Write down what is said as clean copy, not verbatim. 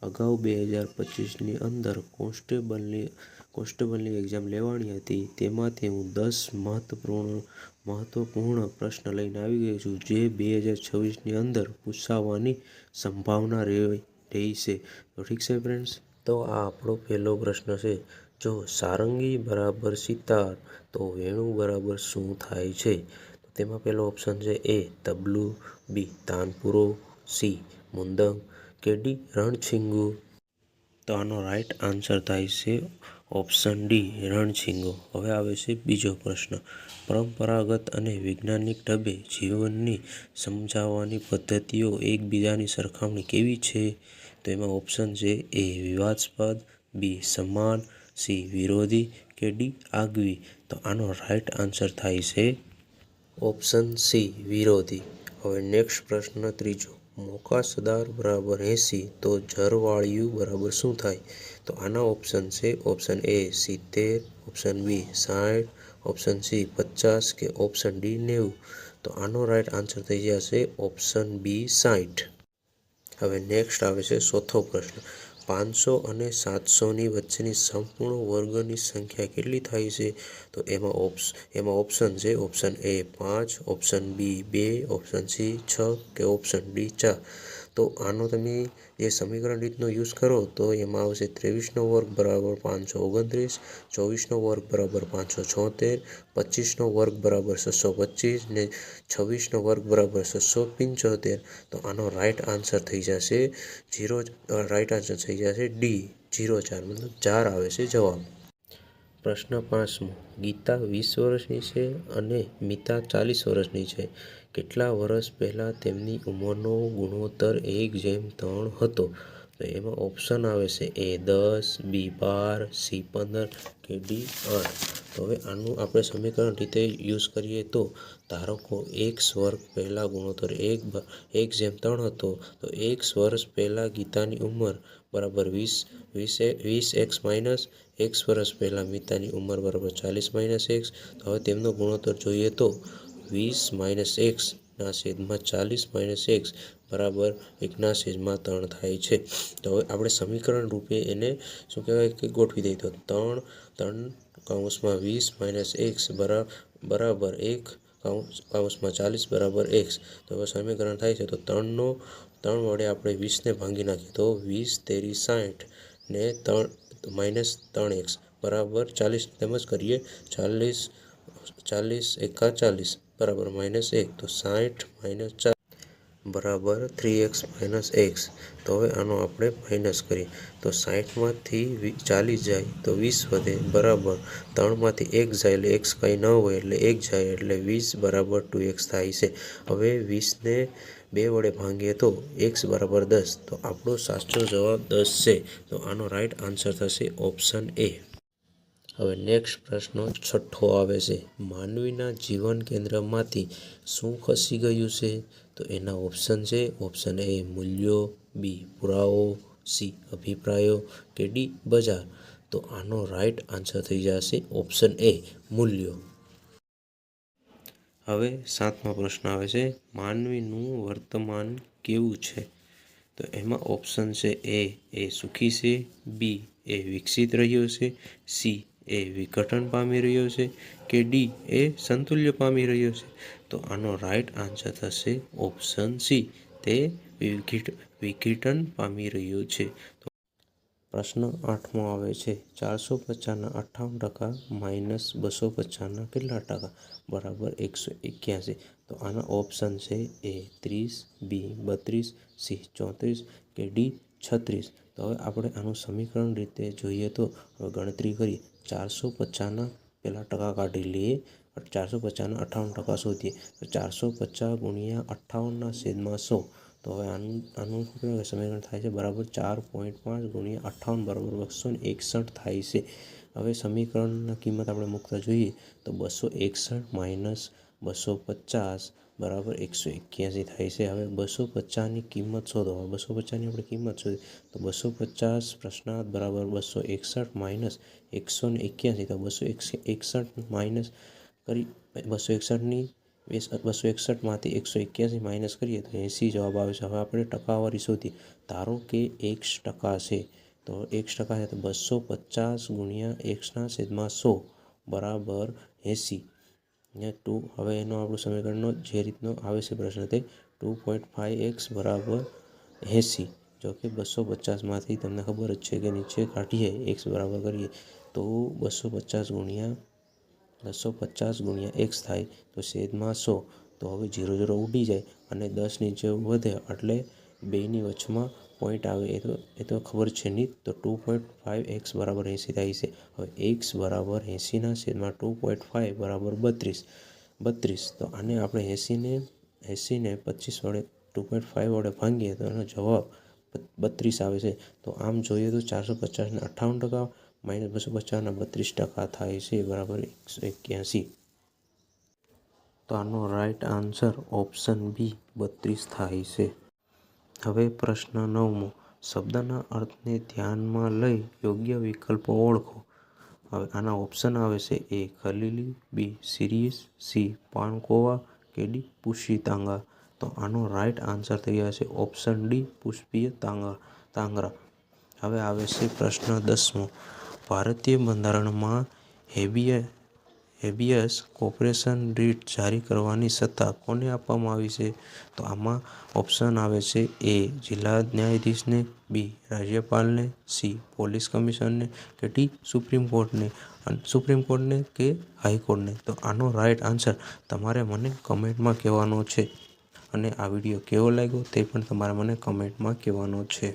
અગાઉ 2025ની અંદર કોન્સ્ટેબલની એક્ઝામ લેવાની હતી, તેમાંથી હું 10 મહત્વપૂર્ણ પ્રશ્ન લઈને આવી ગયો છું, જે 2026ની અંદર પૂછાવાની સંભાવના રહેશે. તો ઠીક છે ફ્રેન્ડ્સ, તો આ આપણો પહેલો પ્રશ્ન છે. જો સારંગી બરાબર સિતાર, તો વેણુ બરાબર શું થાય છે? તો તેમાં પહેલો ઓપ્શન છે એ તબલું, બી તાનપુરો, સી મૃદંગ કે ડી રણછીંગુ. તો આનો રાઈટ આન્સર થાય છે ઓપ્શન ડી રણછીંગો. હવે આવે છે બીજો પ્રશ્ન. પરંપરાગત અને વૈજ્ઞાનિક ઢબે જીવનની સમજાવવાની પદ્ધતિઓ એકબીજાની સરખામણી કેવી છે? તો એમાં ઓપ્શન છે એ વિવાદાસ્પદ, બી સમાન, સી વિરોધી કે ડી આગવી. તો આનો રાઈટ આન્સર થાય છે ઓપ્શન સી વિરોધી. હવે નેક્સ્ટ પ્રશ્ન ત્રીજો. મોકાસદાર બરાબર 80, તો જરવાળિયું બરાબર શું થાય? તો આના ઓપ્શન છે option A 70, option B 60, option C 50 કે ઓપ્શન ડી 90. તો આનો રાઈટ આન્સર થઈ જશે ઓપ્શન બી 60. હવે નેક્સ્ટ આવે છે ચોથો પ્રશ્ન. 500 અને 700ની વચ્ચેની સંપૂર્ણ વર્ગની સંખ્યા કેટલી થાય છે? તો એમાં ઓપ્શન છે option A 5, option B 2, option C 6 કે ઓપ્શન ડી 4. તો આનો તમે જે સમીકરણ રીતનો યુઝ કરો તો એમાં આવશે 23નો વર્ગ બરાબર 529, 24નો વર્ગ બરાબર 576, 25નો વર્ગ બરાબર 625 ને 26નો વર્ગ બરાબર 675. તો આનો રાઈટ આન્સર થઈ જશે ડી 04, મતલબ 4 આવે છે જવાબ. પ્રશ્ન 5મો. ગીતા 20 વર્ષની છે અને મિતા 40 વર્ષની છે. કેટલા વર્ષ પહેલા તેમની ઉંમરનો ગુણોત્તર 1:3 હતો? તો એમાં ઓપ્શન આવે છે એ 10, બી 12, સી 15 કે ડી 8. તો હવે આનું આપણે સમીકરણ રીતે યુઝ કરીએ તો ધારો કે x વર્ગ પહેલા ગુણોત્તર 1:3 હતો, તો x વર્ષ પહેલા ગીતાની ઉંમર બરાબર 20x માઇનસ x વર્ષ પહેલા મિતાની ઉંમર બરાબર 40 - x. તો હવે તેમનો ગુણોત્તર જોઈએ તો 20 - x ના છેદમાં 40 - x બરાબર 1/3 થાય છે. તો હવે આપણે સમીકરણ રૂપે એને શું કહેવાય કે ગોઠવી દઈએ તો 3/20 - x બરાબર 1/40 બરાબર x. તો હવે સમીકરણ થાય છે તો 3 વડે આપણે 20ને ભાંગી નાખીએ તો 20 તેરી 60 ને -3x બરાબર 40. તેમજ કરીએ 40 એકા 40 બરાબર -1. તો 60 - 4 બરાબર 3x - x. તો હવે આનો આપણે માઇનસ કરીએ તો 60માંથી 40 જાય તો 20 વધે બરાબર 3માંથી 1 જાય એટલે x કંઈ ન હોય એટલે 1 જાય એટલે 20 બરાબર 2x થાય છે. હવે 20ને 2 વડે ભાંગીએ તો x બરાબર 10. તો આપણો સાચો જવાબ 10 છે. તો આનો રાઈટ આન્સર થશે ઓપ્શન એ. હવે નેક્સ્ટ પ્રશ્ન છઠ્ઠો આવે છે. માનવીના જીવન કેન્દ્રમાંથી શું ખસી ગયું છે? તો એના ઓપ્શન છે ઓપ્શન એ મૂલ્યો, બી પુરાવો, સી અભિપ્રાયો કે ડી બજાર. તો આનો રાઈટ આન્સર થઈ જશે ઓપ્શન એ મૂલ્યો. હવે 7મો પ્રશ્ન આવે છે. માનવીનું વર્તમાન કેવું છે? તો એમાં ઓપ્શન છે એ સુખી છે, બી એ વિકસિત રહ્યો છે, સી એ વિઘટન પામી રહ્યો છે કે ડી એ સંતુલ્ય પામી રહ્યો છે. તો આનો રાઈટ આન્સર થશે ઓપ્શન સી, તે વિઘટન પામી રહ્યો છે. પ્રશ્ન 8મો આવે છે. 450ના 58% - 250ના કેટલા ટકા બરાબર 181? તો આના ઓપ્શન છે એ 30, બી 32, સી 34 કે ડી 36. તો હવે આપણે આનું સમીકરણ રીતે જોઈએ તો હવે ગણતરી કરીએ. 450ના પહેલા ટકા કાઢી લઈએ, 450ના 58% શોધીએ તો 450 ગુણ્યા 58/100. તો હવે આનું સમીકરણ થાય છે બરાબર 4.5 ગુણ્યા 58 બરાબર 261 થાય છે. હવે સમીકરણના કિંમત આપણે મૂકતા જોઈએ તો 261 - 250 બરાબર 181 થાય છે. હવે 250ની કિંમત શોધો. 250ની આપણે કિંમત શોધીએ તો 250 પ્રશ્નાર્થ બરાબર 261 - 181. તો 261 માઇનસ કરી 261ની 261માંથી 181 માઇનસ કરીએ તો 80 જવાબ આવે છે. હવે આપણે ટકાવારી શોધી. ધારો કે x% છે તો x% છે તો 250 ગુણ્યા x/100 બરાબર 80. હવે એનો આપણું સમીકરણનો જે રીતનો આવે છે પ્રશ્ન તે 2.5x બરાબર 80. જો કે 250માંથી તમને ખબર જ છે કે નીચે કાઢીએ x બરાબર કરીએ તો 250 ગુણ્યા x થાય તો છેદમાં 100. તો હવે 0 ઉડી જાય અને 10 નીચે વધે એટલે બેની વચમાં પોઈન્ટ આવે એ તો ખબર છે નહીં. તો 2.5x બરાબર 80 થાય છે. હવે x બરાબર 80/2.5 બરાબર 32. તો આને આપણે 80ને 25 વડે 2.5 વડે ભાંગીએ તો એનો જવાબ 32 આવે છે. તો આમ જોઈએ તો 450ને 58% માઇનસ 250ના 32% થાય છે બરાબર 181. તો આનો રાઈટ આન્સર ઓપ્શન બી 32 થાય છે. હવે પ્રશ્ન 9મો. શબ્દના અર્થને ધ્યાનમાં લઈ યોગ્ય વિકલ્પો ઓળખો. હવે આના ઓપ્શન આવે છે એ ખલીલી, બી સિરીયસ, સી પાનકોવા કે ડી પુષ્પી તાંગા. તો આનો રાઈટ આન્સર થઈ જશે ઓપ્શન ડી પુષ્પી તાંગરા. હવે આવે છે પ્રશ્ન 10મો. ભારતીય બંધારણમાં હેબિયસ કોર્પસ રીટ જારી કરવાની સત્તા કોને આપવામાં આવી છે? તો આમાં ઓપ્શન આવે છે એ જિલ્લા ન્યાયાધીશને, બી રાજ્યપાલને, સી પોલીસ કમિશનરને કે ડી સુપ્રીમ કોર્ટને કે હાઈકોર્ટને. તો આનો રાઈટ આન્સર તમારે મને કમેન્ટમાં કહેવાનો છે અને આ વિડીયો કેવો લાગ્યો તે પણ તમારે મને કમેન્ટમાં કહેવાનો છે.